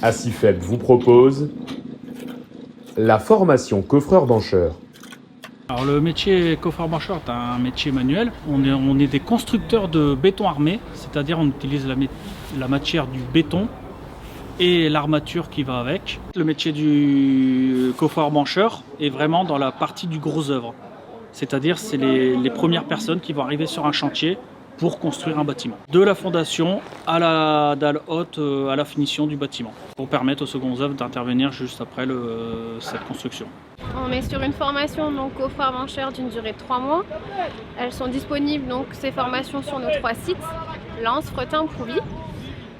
Acifep vous propose la formation coffreur-bancheur. Alors le métier coffreur-bancheur est un métier manuel. On est des constructeurs de béton armé, c'est-à-dire on utilise la matière du béton et l'armature qui va avec. Le métier du coffreur-bancheur est vraiment dans la partie du gros œuvre, c'est-à-dire c'est les premières personnes qui vont arriver sur un chantier pour construire un bâtiment. De la fondation à la dalle haute, à la finition du bâtiment, pour permettre aux secondes œuvres d'intervenir juste après cette construction. On est sur une formation donc coffreur-bancheur d'une durée de 3 mois. Elles sont disponibles donc ces formations sur nos 3 sites, Lens, Fretin, Prouvy.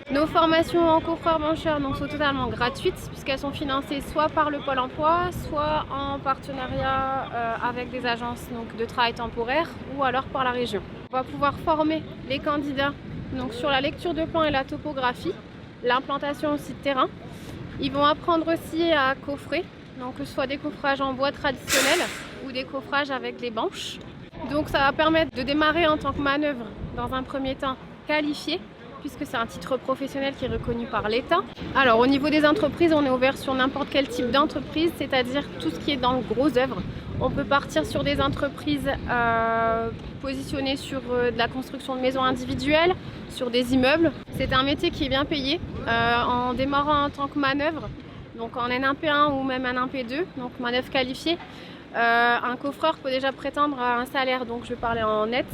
Nos formations en coffreur-bancheur sont totalement gratuites puisqu'elles sont financées soit par le Pôle emploi, soit en partenariat avec des agences de travail temporaire ou alors par la région. On va pouvoir former les candidats donc, sur la lecture de plan et la topographie, l'implantation aussi de terrain. Ils vont apprendre aussi à coffrer, donc que ce soit des coffrages en bois traditionnels ou des coffrages avec des banches. Donc ça va permettre de démarrer en tant que manœuvre dans un premier temps qualifié, puisque c'est un titre professionnel qui est reconnu par l'État. Alors au niveau des entreprises, on est ouvert sur n'importe quel type d'entreprise, c'est-à-dire tout ce qui est dans le gros œuvre. On peut partir sur des entreprises positionnées sur de la construction de maisons individuelles, sur des immeubles. C'est un métier qui est bien payé en démarrant en tant que manœuvre, donc en N1P1 ou même N1P2, donc manœuvre qualifiée. Un coffreur peut déjà prétendre à un salaire, donc je vais parler en net,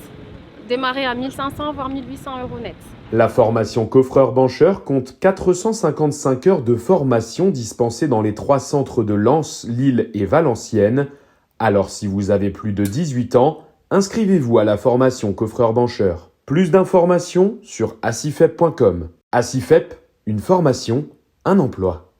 démarrer à 1500 voire 1800 € net. La formation coffreur-bancheur compte 455 heures de formation dispensées dans les 3 centres de Lens, Lille et Valenciennes. Alors si vous avez plus de 18 ans, inscrivez-vous à la formation coffreur-bancheur. Plus d'informations sur acifep.com. Acifep, une formation, un emploi.